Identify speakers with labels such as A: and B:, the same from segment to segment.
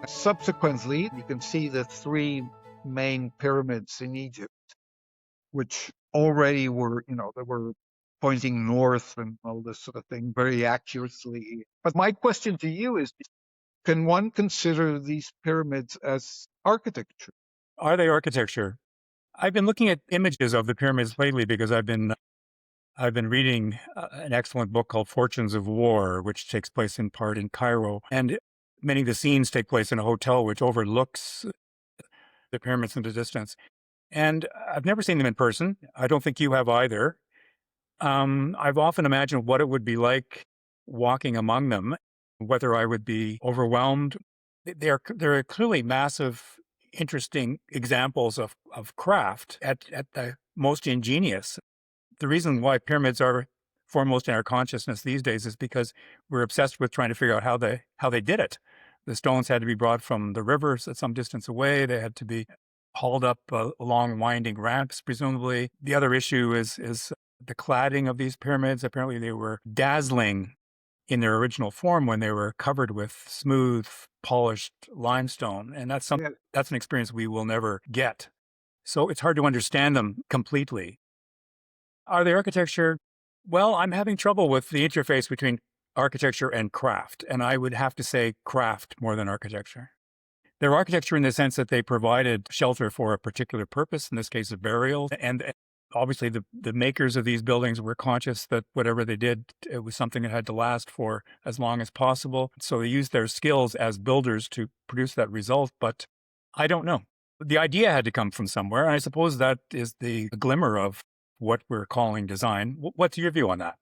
A: Subsequently, you can see the three main pyramids in Egypt, which already were, they were pointing north and all this sort of thing very accurately. But my question to you is, can one consider these pyramids as architecture?
B: Are they architecture? I've been looking at images of the pyramids lately because I've been reading an excellent book called Fortunes of War, which takes place in part in Cairo. And many of the scenes take place in a hotel which overlooks the pyramids in the distance. And I've never seen them in person. I don't think you have either. I've often imagined what it would be like walking among them, whether I would be overwhelmed. They're clearly massive, interesting examples of craft at the most ingenious. The reason why pyramids are foremost in our consciousness these days is because we're obsessed with trying to figure out how they did it. The stones had to be brought from the rivers at some distance away. They had to be hauled up along winding ramps, presumably. The other issue is the cladding of these pyramids. Apparently, they were dazzling in their original form when they were covered with smooth, polished limestone, and that's an experience we will never get. So it's hard to understand them completely. Are they architecture? Well, I'm having trouble with the interface between architecture and craft, and I would have to say craft more than architecture. They're architecture in the sense that they provided shelter for a particular purpose, in this case, a burial. And obviously, the makers of these buildings were conscious that whatever they did, it was something that had to last for as long as possible. So they used their skills as builders to produce that result. But I don't know. The idea had to come from somewhere. And I suppose that is the glimmer of what we're calling design. What's your view on that?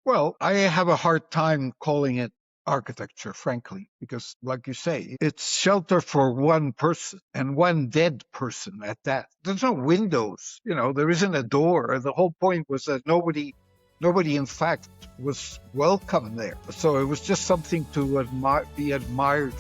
A: Well, I have a hard time calling it architecture, frankly, because like you say, it's shelter for one person and one dead person at that. There's no windows, there isn't a door. The whole point was that nobody in fact was welcome there. So it was just something to be admired